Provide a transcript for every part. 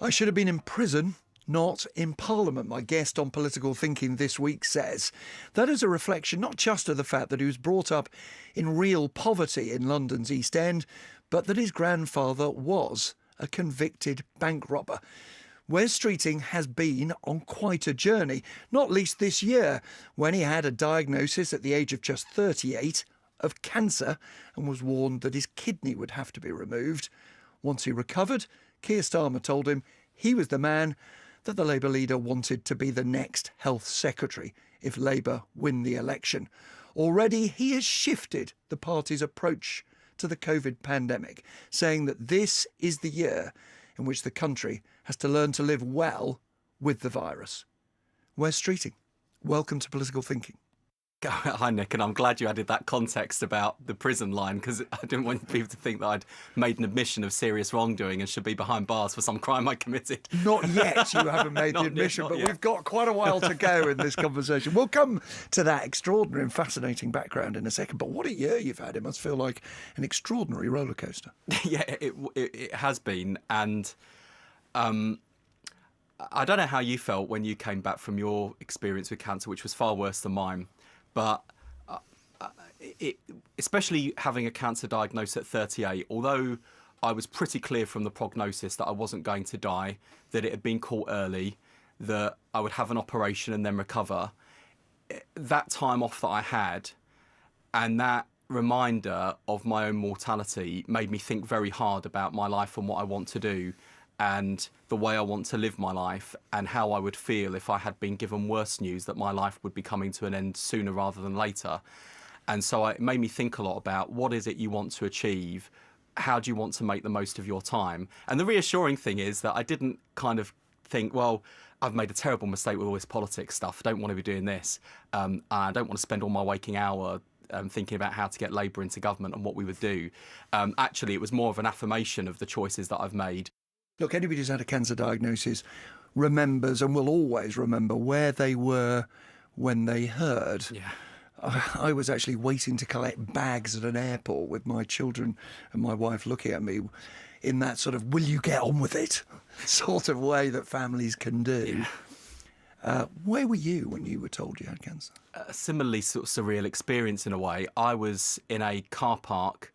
I should have been in prison, not in Parliament, my guest on Political Thinking this week says. That is a reflection not just of the fact that he was brought up in real poverty in London's East End, but that his grandfather was a convicted bank robber. Wes Streeting has been on quite a journey, not least this year, when he had a diagnosis at the age of just 38 of cancer and was warned that his kidney would have to be removed. Once he recovered, Keir Starmer told him he was the man that the Labour leader wanted to be the next health secretary if Labour win the election. Already he has shifted the party's approach to the COVID pandemic, saying that this is the year in which the country has to learn to live well with the virus. Wes Streeting, welcome to Political Thinking. Hi, Nick, and I'm glad you added that context about the prison line, because I didn't want people to think that I'd made an admission of serious wrongdoing and should be behind bars for some crime I committed. Not yet, you haven't made the admission, but we've got quite a while to go in this conversation. We'll come to that extraordinary and fascinating background in a second, but what a year you've had. It must feel like an extraordinary roller coaster. Yeah, it has been, and I don't know how you felt when you came back from your experience with cancer, which was far worse than mine. But especially having a cancer diagnosis at 38, although I was pretty clear from the prognosis that I wasn't going to die, that it had been caught early, that I would have an operation and then recover, that time off that I had and that reminder of my own mortality made me think very hard about my life and what I want to do, and the way I want to live my life, and how I would feel if I had been given worse news that my life would be coming to an end sooner rather than later. And so it made me think a lot about what is it you want to achieve, how do you want to make the most of your time. And the reassuring thing is that I didn't kind of think, well, I've made a terrible mistake with all this politics stuff, I don't want to be doing this, I don't want to spend all my waking hour thinking about how to get Labour into government and what we would do. Actually, it was more of an affirmation of the choices that I've made. Look, anybody who's had a cancer diagnosis remembers and will always remember where they were when they heard. Yeah. I was actually waiting to collect bags at an airport with my children and my wife looking at me in that sort of, will you get on with it sort of way that families can do. Yeah. Where were you when you were told you had cancer? A similarly sort of surreal experience in a way. I was in a car park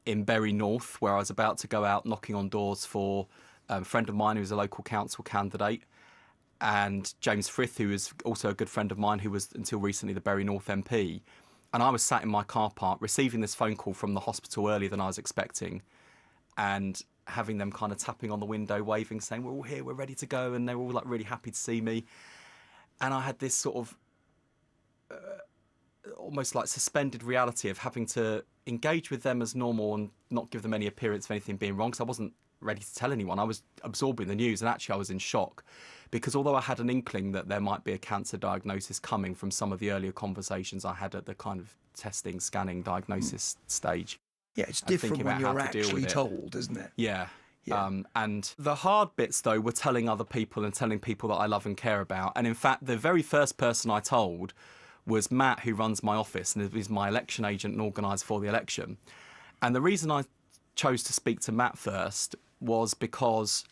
in Bury North, where I was about to go out knocking on doors for a friend of mine who was a local council candidate, and James Frith, who is also a good friend of mine, who was until recently the Bury North MP. And I was sat in my car park receiving this phone call from the hospital earlier than I was expecting, and having them kind of tapping on the window, waving, saying, we're all here, we're ready to go. And they were all like really happy to see me. And I had this sort of almost like suspended reality of having to engage with them as normal and not give them any appearance of anything being wrong, because I wasn't ready to tell anyone. I was absorbing the news, and actually I was in shock, because although I had an inkling that there might be a cancer diagnosis coming from some of the earlier conversations I had at the kind of testing, scanning, diagnosis stage. Yeah, it's different when you're actually told, isn't it? Yeah. And the hard bits, though, were telling other people and telling people that I love and care about. And in fact, the very first person I told was Matt, who runs my office and is my election agent and organised for the election. And the reason I chose to speak to Matt first was because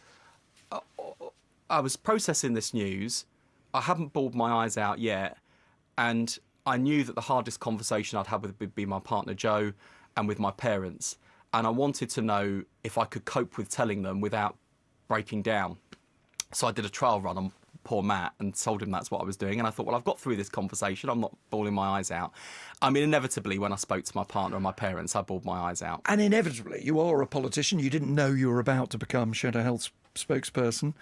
I was processing this news. I hadn't bawled my eyes out yet. And I knew that the hardest conversation I'd have would be my partner, Joe, and with my parents. And I wanted to know if I could cope with telling them without breaking down. So I did a trial run on poor Matt and told him that's what I was doing. And I thought, well, I've got through this conversation. I'm not bawling my eyes out. I mean, inevitably, when I spoke to my partner and my parents, I bawled my eyes out. And inevitably, you are a politician. You didn't know you were about to become Shadow Health spokesperson.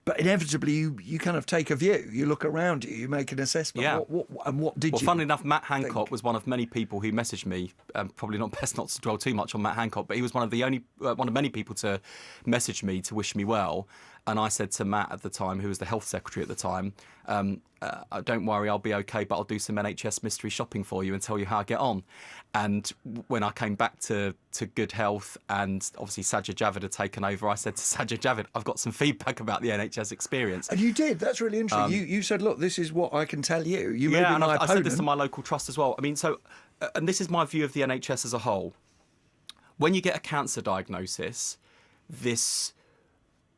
But inevitably, you kind of take a view. You look around you, you make an assessment. Yeah. What did you Well, funnily enough, Matt Hancock think? was one of many people who messaged me. Probably not best not to dwell too much on Matt Hancock, but he was one of many people to message me to wish me well. And I said to Matt at the time, who was the health secretary at the time, don't worry, I'll be okay, but I'll do some NHS mystery shopping for you and tell you how I get on. And when I came back to good health, and obviously Sajid Javid had taken over, I said to Sajid Javid, I've got some feedback about the NHS experience. And you did. That's really interesting. You said, look, this is what I can tell you. You may be my opponent. I said this to my local trust as well. I mean, so, and this is my view of the NHS as a whole. When you get a cancer diagnosis, this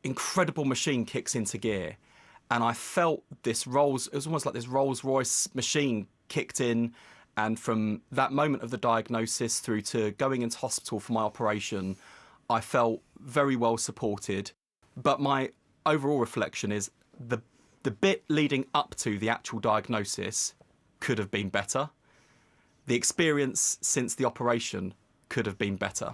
incredible machine kicks into gear. And I felt it was almost like this Rolls Royce machine kicked in. And from that moment of the diagnosis through to going into hospital for my operation, I felt very well supported. But my overall reflection is the bit leading up to the actual diagnosis could have been better. The experience since the operation could have been better.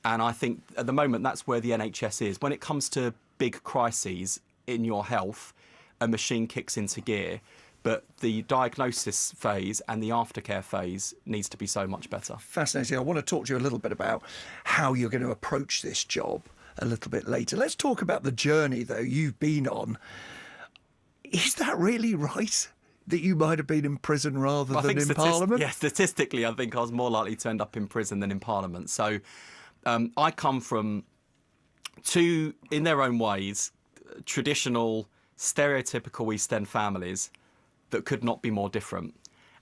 And I think at the moment that's where the NHS is. When it comes to big crises in your health, a machine kicks into gear. But the diagnosis phase and the aftercare phase needs to be so much better. Fascinating. I want to talk to you a little bit about how you're going to approach this job a little bit later. Let's talk about the journey, though, you've been on. Is that really right, that you might have been in prison rather than in Parliament? Yeah, statistically, I think I was more likely to end up in prison than in Parliament. So I come from two, in their own ways, traditional, stereotypical East End families that could not be more different.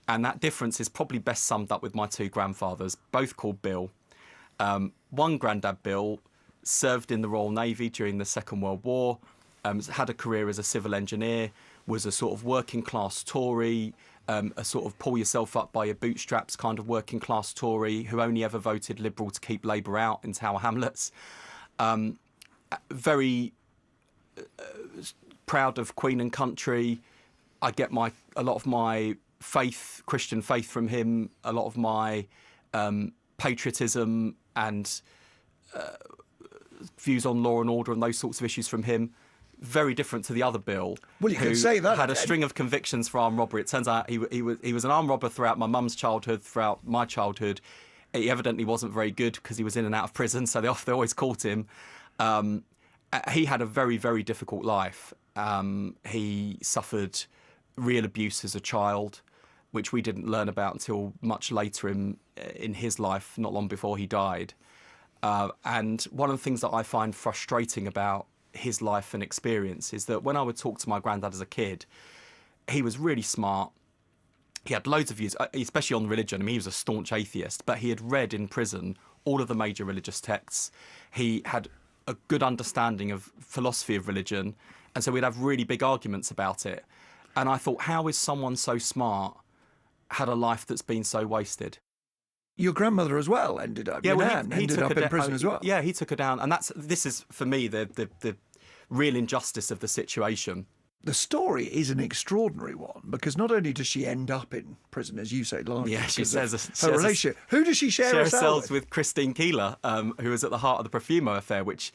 And that difference is probably best summed up with my two grandfathers, both called Bill. One granddad, Bill, served in the Royal Navy during the Second World War, had a career as a civil engineer, was a sort of working class Tory, a sort of pull yourself up by your bootstraps kind of working class Tory who only ever voted Liberal to keep Labour out in Tower Hamlets. Very proud of Queen and country. I get a lot of my faith, Christian faith from him, a lot of my patriotism and views on law and order and those sorts of issues from him. Very different to the other Bill. Well, you could say that. Had a string of convictions for armed robbery. It turns out he was an armed robber throughout my mum's childhood, throughout my childhood. He evidently wasn't very good because he was in and out of prison, so they always caught him. He had a very, very difficult life. He suffered real abuse as a child, which we didn't learn about until much later in his life, not long before he died. And one of the things that I find frustrating about his life and experience is that when I would talk to my granddad as a kid, he was really smart. He had loads of views, especially on religion. I mean, he was a staunch atheist, but he had read in prison all of the major religious texts. He had a good understanding of philosophy of religion, and so we'd have really big arguments about it. And I thought, how is someone so smart had a life that's been so wasted? Your grandmother as well ended up. Yeah, Your well, nan he ended took up in prison as well. Yeah, he took her down, and this is for me the real injustice of the situation. The story is an extraordinary one because not only does she end up in prison, as you say, largely Yeah, she says her relationship. Who does she share a cell with Christine Keeler, who was at the heart of the Profumo affair, which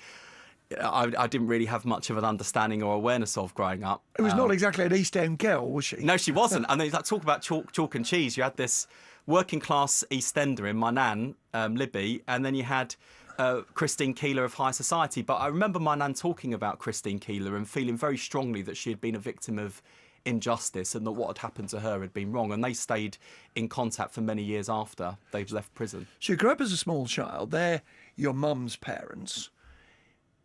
I didn't really have much of an understanding or awareness of growing up. It was not exactly an East End girl, was she? No, she wasn't. And then talk about chalk and cheese. You had this working class East Ender in my nan, Libby, and then you had Christine Keeler of high society. But I remember my nan talking about Christine Keeler and feeling very strongly that she had been a victim of injustice and that what had happened to her had been wrong. And they stayed in contact for many years after they'd left prison. So you grew up as a small child. They're your mum's parents.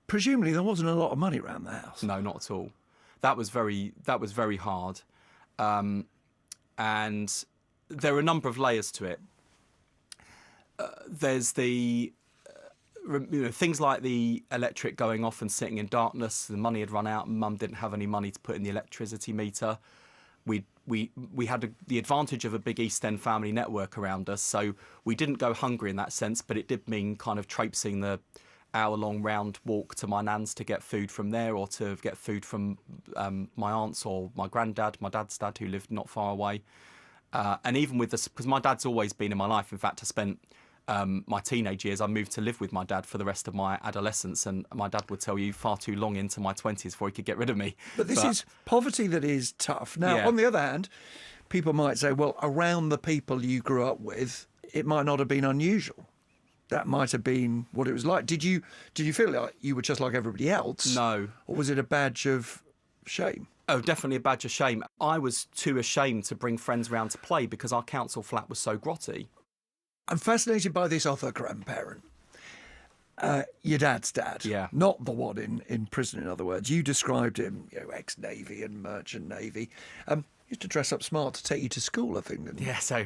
Presumably there wasn't a lot of money around the house. No, not at all. That was very hard. And there are a number of layers to it. There's the things like the electric going off and sitting in darkness. The money had run out and mum didn't have any money to put in the electricity meter. We had the advantage of a big East End family network around us, so we didn't go hungry in that sense, but it did mean kind of traipsing the hour-long round walk to my nan's to get food from there, or to get food from my aunts or my granddad, my dad's dad, who lived not far away. And even with this, because my dad's always been in my life. In fact, I spent my teenage years, I moved to live with my dad for the rest of my adolescence, and my dad would tell you far too long into my 20s before he could get rid of me. But this is poverty that is tough. Now, Yeah. on the other hand, people might say, well, around the people you grew up with, it might not have been unusual. That might have been what it was like. Did you feel like you were just like everybody else? No. Or was it a badge of shame? Oh, definitely a badge of shame. I was too ashamed to bring friends round to play because our council flat was so grotty. I'm fascinated by this other grandparent, your dad's dad. Yeah. Not the one in prison, in other words. You described him, ex-Navy and merchant Navy. He used to dress up smart to take you to school, I think, didn't he? Yeah, so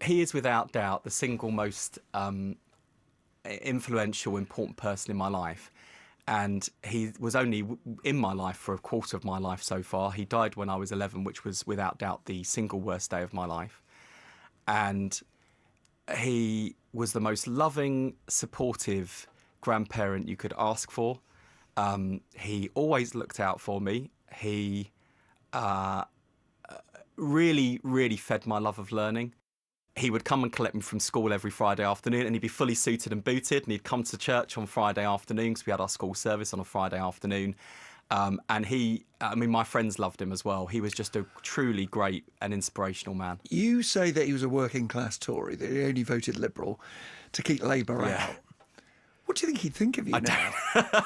he is without doubt the single most influential, important person in my life. And he was only in my life for a quarter of my life so far. He died when I was 11, which was without doubt the single worst day of my life. And he was the most loving, supportive grandparent you could ask for. He always looked out for me. He really, really fed my love of learning. He would come and collect me from school every Friday afternoon, and he'd be fully suited and booted, and he'd come to church on Friday afternoon because we had our school service on a Friday afternoon. And my friends loved him as well. He was just a truly great and inspirational man. You say that he was a working class Tory, that he only voted Liberal to keep Labour out. What do you think he'd think of you now?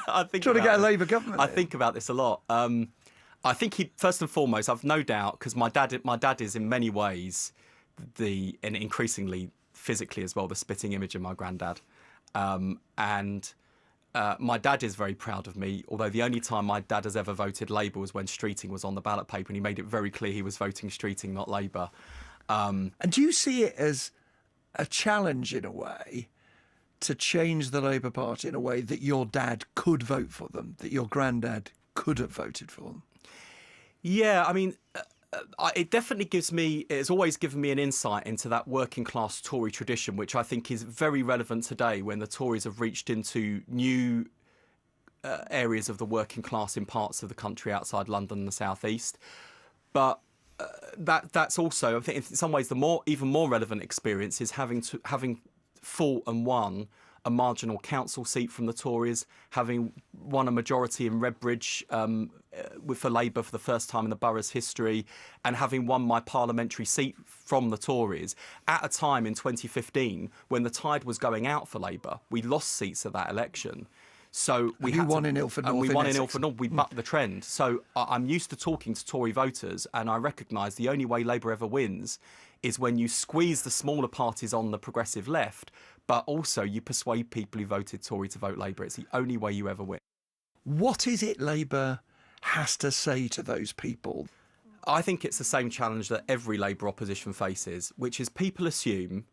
I think trying to get a Labour government. I think about this a lot. I think he, first and foremost, I've no doubt, because my dad is in many ways and increasingly physically as well, the spitting image of my granddad. My dad is very proud of me, although the only time my dad has ever voted Labour was when Streeting was on the ballot paper, and he made it very clear he was voting Streeting, not Labour. And do you see it as a challenge in a way to change the Labour Party in a way that your dad could vote for them, that your granddad could have voted for them? Yeah, I mean, it definitely it's always given me an insight into that working class Tory tradition, which I think is very relevant today when the Tories have reached into new areas of the working class in parts of the country outside London and the South East. But that's also, I think, in some ways, even more relevant experience is having fought and won a marginal council seat from the Tories, having won a majority in Redbridge for Labour for the first time in the borough's history, and having won my parliamentary seat from the Tories at a time in 2015 when the tide was going out for Labour. We lost seats at that election. So we won in Ilford North. And we won in Ilford North. We bucked the trend. So I'm used to talking to Tory voters, and I recognise the only way Labour ever wins is when you squeeze the smaller parties on the progressive left, but also you persuade people who voted Tory to vote Labour. It's the only way you ever win. What is it Labour has to say to those people? I think it's the same challenge that every Labour opposition faces, which is people assume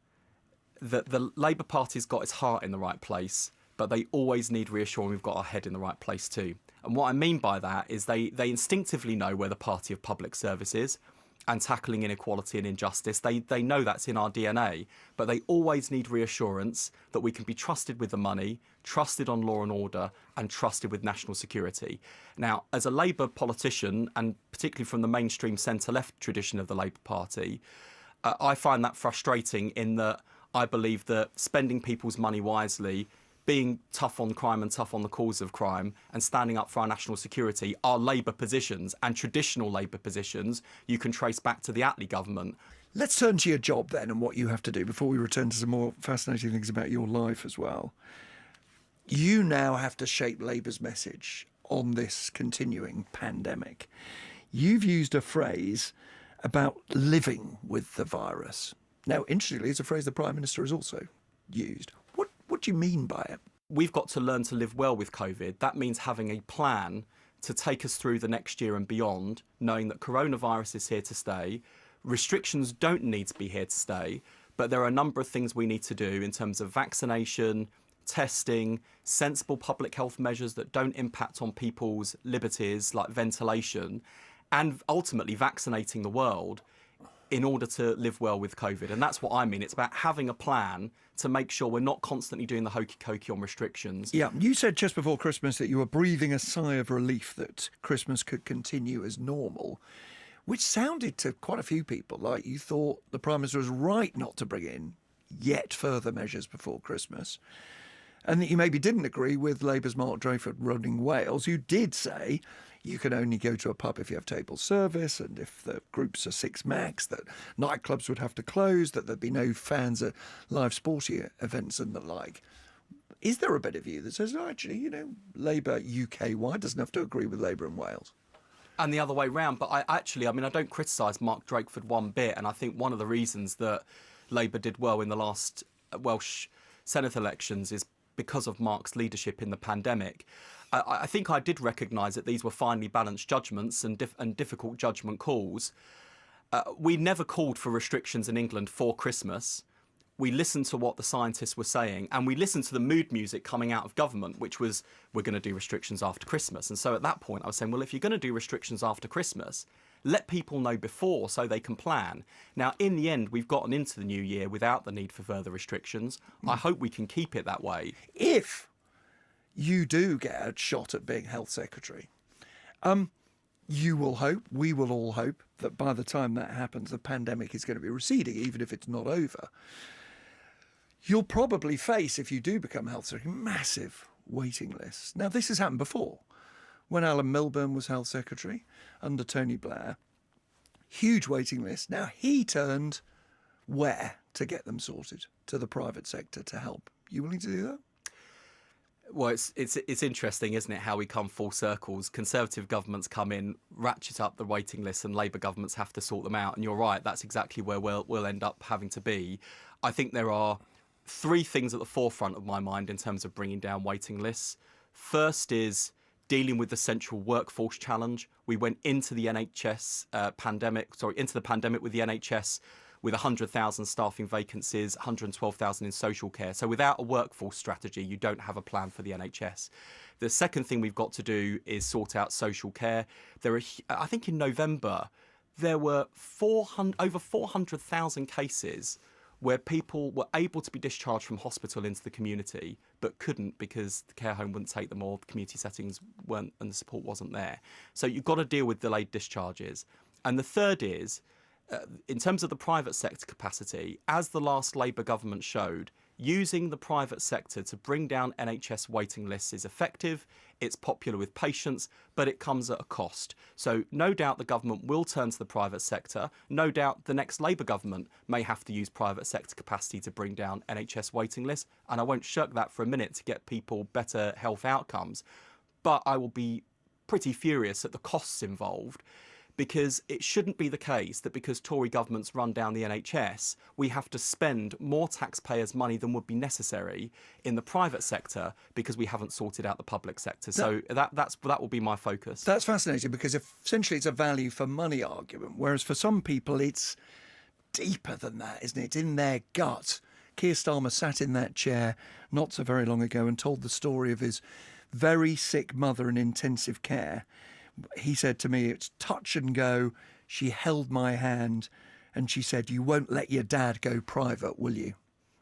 that the Labour Party's got its heart in the right place, but they always need reassuring we've got our head in the right place too. And what I mean by that is they instinctively know where the party of public service is and tackling inequality and injustice. They know that's in our DNA, but they always need reassurance that we can be trusted with the money, trusted on law and order, and trusted with national security. Now, as a Labour politician, and particularly from the mainstream centre-left tradition of the Labour Party, I find that frustrating in that I believe that spending people's money wisely, being tough on crime and tough on the cause of crime, and standing up for our national security are Labour positions, and traditional Labour positions you can trace back to the Attlee government. Let's turn to your job then and what you have to do before we return to some more fascinating things about your life as well. You now have to shape Labour's message on this continuing pandemic. You've used a phrase about living with the virus. Now, interestingly, it's a phrase the Prime Minister has also used. What do you mean by it? We've got to learn to live well with COVID. That means having a plan to take us through the next year and beyond, knowing that coronavirus is here to stay. Restrictions don't need to be here to stay, but there are a number of things we need to do in terms of vaccination, testing, sensible public health measures that don't impact on people's liberties like ventilation, and ultimately vaccinating the world in order to live well with COVID. And that's what I mean. It's about having a plan to make sure we're not constantly doing the hokey-cokey on restrictions. Yeah, you said just before Christmas that you were breathing a sigh of relief that Christmas could continue as normal, which sounded to quite a few people like you thought the Prime Minister was right not to bring in yet further measures before Christmas, and that you maybe didn't agree with Labour's Mark Drayford running Wales, who did say you can only go to a pub if you have table service, and if the groups are 6 max, that nightclubs would have to close, that there'd be no fans at live sporting events and the like. Is there a bit of you that says, oh, actually, Labour UK-wide doesn't have to agree with Labour in Wales? And the other way round. But I don't criticise Mark Drakeford one bit. And I think one of the reasons that Labour did well in the last Welsh Senate elections is because of Mark's leadership in the pandemic. I think I did recognise that these were finely balanced judgments and difficult judgment calls. We never called for restrictions in England for Christmas. we listened to what the scientists were saying, and we listened to the mood music coming out of government, which was, we're going to do restrictions after Christmas. And so at that point, I was saying, well, if you're going to do restrictions after Christmas, let people know before so they can plan. Now, in the end, we've gotten into the new year without the need for further restrictions. I hope we can keep it that way. If you do get a shot at being health secretary, you will hope, we will all hope, that by the time that happens, the pandemic is going to be receding, even if it's not over. You'll probably face, if you do become health secretary, massive waiting lists. Now, this has happened before. When Alan Milburn was health secretary under Tony Blair, huge waiting list. Now, he turned where to get them sorted? To the private sector to help. You willing to do that? Well, it's interesting, isn't it, how we come full circles. Conservative governments come in, ratchet up the waiting list, and Labour governments have to sort them out. And you're right, that's exactly where we'll end up having to be. I think there are three things at the forefront of my mind in terms of bringing down waiting lists. First is dealing with the central workforce challenge. We went into the into the pandemic with the NHS with 100,000 staffing vacancies, 112,000 in social care. So without a workforce strategy, you don't have a plan for the NHS. The second thing we've got to do is sort out social care. I think in November, there were over 400,000 cases where people were able to be discharged from hospital into the community, but couldn't because the care home wouldn't take them or the community settings weren't and the support wasn't there. So you've got to deal with delayed discharges. And the third is, in terms of the private sector capacity, as the last Labour government showed, using the private sector to bring down NHS waiting lists is effective, it's popular with patients, but it comes at a cost. So no doubt the government will turn to the private sector. No doubt the next Labour government may have to use private sector capacity to bring down NHS waiting lists. And I won't shirk that for a minute to get people better health outcomes. But I will be pretty furious at the costs involved, because it shouldn't be the case that because Tory governments run down the NHS, we have to spend more taxpayers' money than would be necessary in the private sector because we haven't sorted out the public sector. So that will be my focus. That's fascinating, because essentially it's a value for money argument, whereas for some people it's deeper than that, isn't it? It's in their gut. Keir Starmer sat in that chair not so very long ago and told the story of his very sick mother in intensive care. He said to me, it's touch and go. She held my hand and she said, you won't let your dad go private, will you?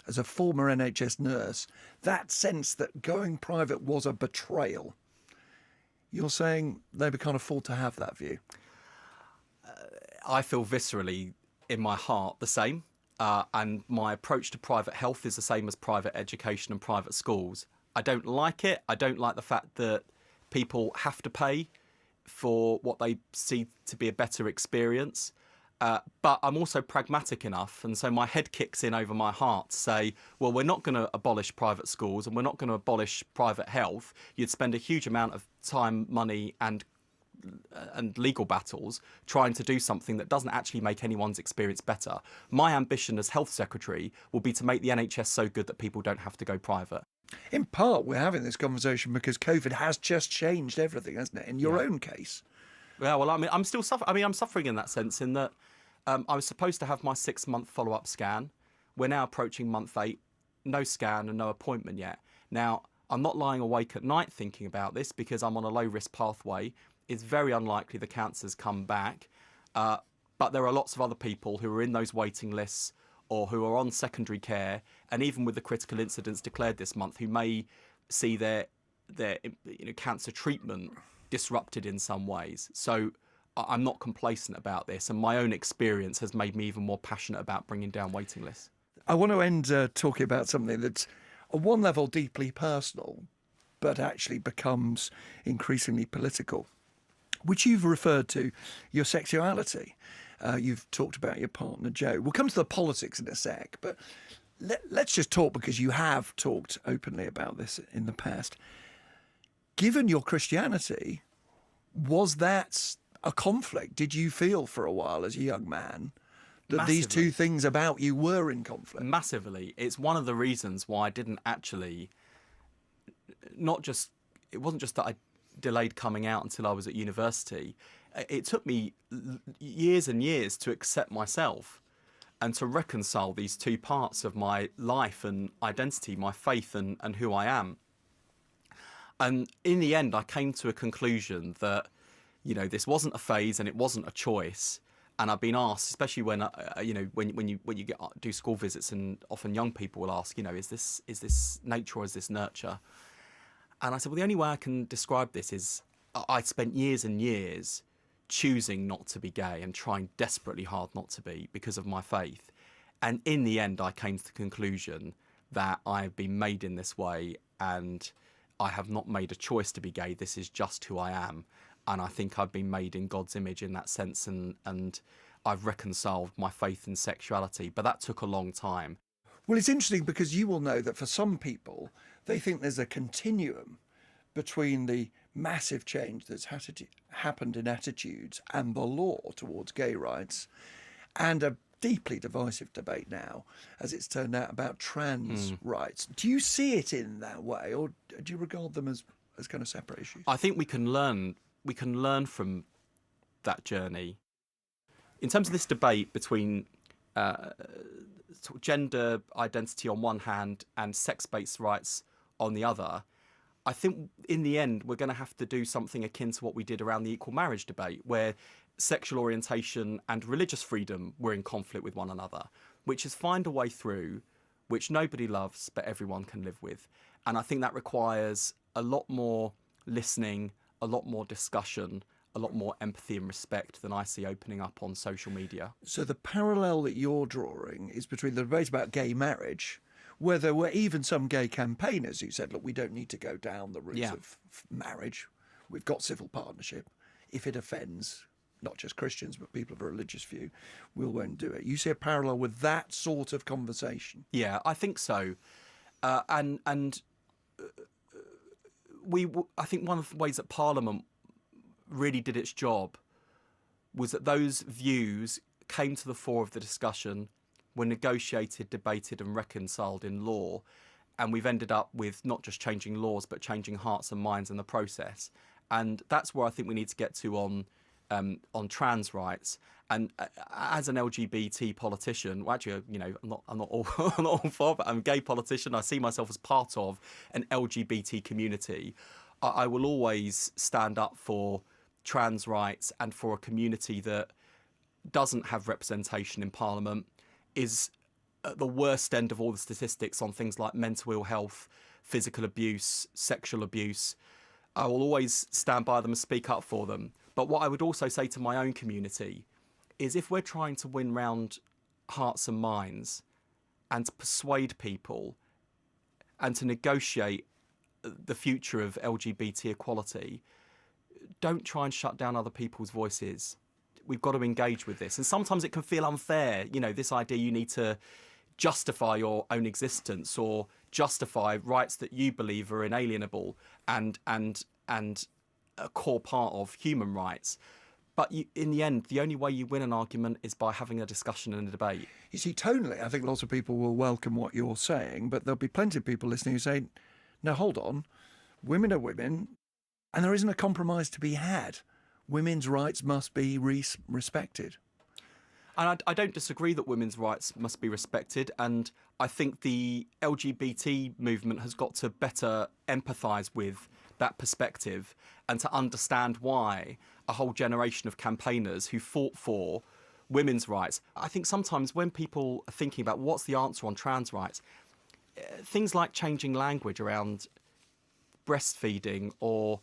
As a former NHS nurse, that sense that going private was a betrayal. You're saying Labour can't afford to have that view? I feel viscerally in my heart the same. And my approach to private health is the same as private education and private schools. I don't like it. I don't like the fact that people have to pay for what they see to be a better experience. But I'm also pragmatic enough, and so my head kicks in over my heart to say, well, we're not going to abolish private schools and we're not going to abolish private health. You'd spend a huge amount of time, money and legal battles trying to do something that doesn't actually make anyone's experience better. My ambition as health secretary will be to make the NHS so good that people don't have to go private. In part, we're having this conversation because COVID has just changed everything, hasn't it? In your own case. Yeah, well, I mean, I'm still suffering. I'm suffering in that sense, in that I was supposed to have my 6-month follow-up scan. We're now approaching month 8, no scan and no appointment yet. Now, I'm not lying awake at night thinking about this because I'm on a low-risk pathway. It's very unlikely the cancer's come back. But there are lots of other people who are in those waiting lists or who are on secondary care, and even with the critical incidents declared this month, who may see their cancer treatment disrupted in some ways. So I'm not complacent about this, and my own experience has made me even more passionate about bringing down waiting lists. I want to end talking about something that's on one level deeply personal, but actually becomes increasingly political, which you've referred to, your sexuality. You've talked about your partner, Joe. We'll come to the politics in a sec, but let's just talk, because you have talked openly about this in the past. Given your Christianity, was that a conflict? Did you feel for a while as a young man that Massively. These two things about you were in conflict? Massively. It's one of the reasons why I didn't actually, it wasn't just that I delayed coming out until I was at university. It took me years and years to accept myself. and to reconcile these two parts of my life and identity, my faith and who I am. And in the end, I came to a conclusion that, this wasn't a phase and it wasn't a choice. And I've been asked, especially when when you do school visits, and often young people will ask, is this nature or is this nurture? And I said, well, the only way I can describe this is I spent years and years choosing not to be gay and trying desperately hard not to be because of my faith. And in the end, I came to the conclusion that I have been made in this way and I have not made a choice to be gay. This is just who I am. And I think I've been made in God's image in that sense. And I've reconciled my faith and sexuality. But that took a long time. Well, it's interesting because you will know that for some people, they think there's a continuum between the massive change that's happened in attitudes and the law towards gay rights, and a deeply divisive debate now, as it's turned out, about trans rights. Do you see it in that way, or do you regard them as kind of separate issues? I think we can learn from that journey. In terms of this debate between sort of gender identity on one hand and sex-based rights on the other, I think in the end we're going to have to do something akin to what we did around the equal marriage debate, where sexual orientation and religious freedom were in conflict with one another, which is find a way through which nobody loves but everyone can live with. And I think that requires a lot more listening, a lot more discussion, a lot more empathy and respect than I see opening up on social media. So the parallel that you're drawing is between the debate about gay marriage, where there were even some gay campaigners who said, look, we don't need to go down the route of marriage. We've got civil partnership. If it offends not just Christians, but people of a religious view, we won't do it. You see a parallel with that sort of conversation? Yeah, I think so. I think one of the ways that Parliament really did its job was that those views came to the fore of the discussion, were negotiated, debated and reconciled in law. And we've ended up with not just changing laws, but changing hearts and minds in the process. And that's where I think we need to get to on trans rights. And as an LGBT politician, well, actually, I'm not all for it. I'm a gay politician. I see myself as part of an LGBT community. I will always stand up for trans rights and for a community that doesn't have representation in Parliament, is at the worst end of all the statistics on things like mental ill health, physical abuse, sexual abuse. I will always stand by them and speak up for them. But what I would also say to my own community is, if we're trying to win round hearts and minds and to persuade people and to negotiate the future of LGBT equality, don't try and shut down other people's voices. We've got to engage with this. And sometimes it can feel unfair, this idea you need to justify your own existence or justify rights that you believe are inalienable and a core part of human rights. But in the end, the only way you win an argument is by having a discussion and a debate. You see, tonally, I think lots of people will welcome what you're saying, but there'll be plenty of people listening who say, no, hold on, women are women, and there isn't a compromise to be had. Women's rights must be respected. And I don't disagree that women's rights must be respected. And I think the LGBT movement has got to better empathise with that perspective and to understand why a whole generation of campaigners who fought for women's rights. I think sometimes when people are thinking about what's the answer on trans rights, things like changing language around breastfeeding or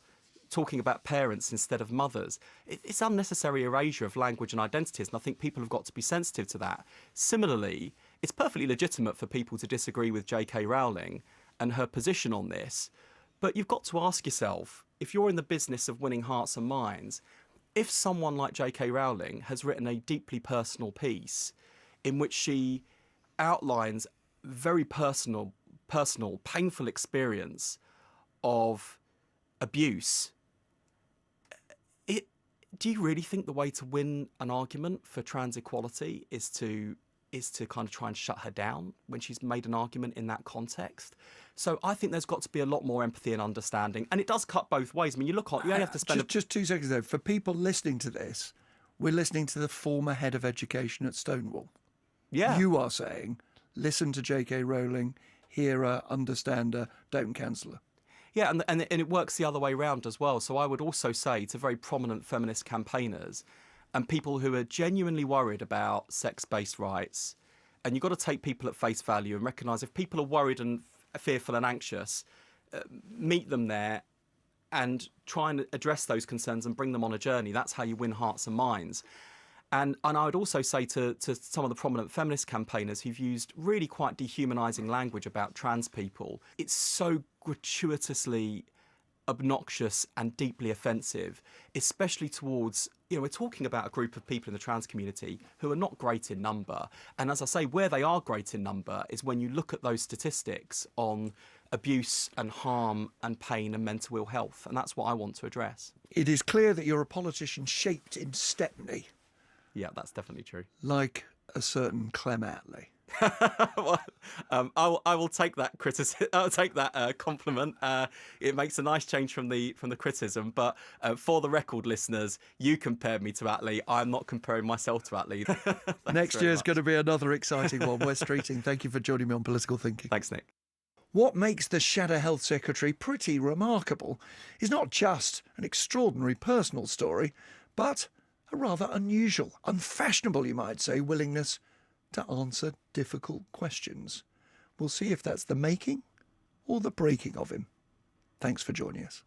talking about parents instead of mothers, it's unnecessary erasure of language and identities, and I think people have got to be sensitive to that. Similarly, it's perfectly legitimate for people to disagree with J.K. Rowling and her position on this, but you've got to ask yourself, if you're in the business of winning hearts and minds, if someone like J.K. Rowling has written a deeply personal piece in which she outlines very personal, painful experience of abuse, do you really think the way to win an argument for trans equality is to kind of try and shut her down when she's made an argument in that context? So I think there's got to be a lot more empathy and understanding, and it does cut both ways. I mean, you only have to spend just 2 seconds though. For people listening to this, we're listening to the former head of education at Stonewall. Yeah. You are saying, listen to J.K. Rowling, hear her, understand her, don't cancel her. Yeah, and it works the other way around as well. So I would also say to very prominent feminist campaigners and people who are genuinely worried about sex-based rights, and you've got to take people at face value and recognise if people are worried and fearful and anxious, meet them there and try and address those concerns and bring them on a journey. That's how you win hearts and minds. And I would also say to some of the prominent feminist campaigners who've used really quite dehumanising language about trans people, it's so gratuitously obnoxious and deeply offensive, especially towards, we're talking about a group of people in the trans community who are not great in number. And as I say, where they are great in number is when you look at those statistics on abuse and harm and pain and mental ill health. And that's what I want to address. It is clear that you're a politician shaped in Stepney. Yeah, that's definitely true. Like a certain Clem Attlee. Well, I will take that criticism. I'll take that compliment. It makes a nice change from the criticism. But for the record, listeners, you compared me to Attlee. I'm not comparing myself to Attlee. Next year's going to be another exciting one. Wes Streeting, thank you for joining me on Political Thinking. Thanks, Nick. What makes the Shadow Health Secretary pretty remarkable is not just an extraordinary personal story, but a rather unusual, unfashionable, you might say, willingness to answer difficult questions. We'll see if that's the making or the breaking of him. Thanks for joining us.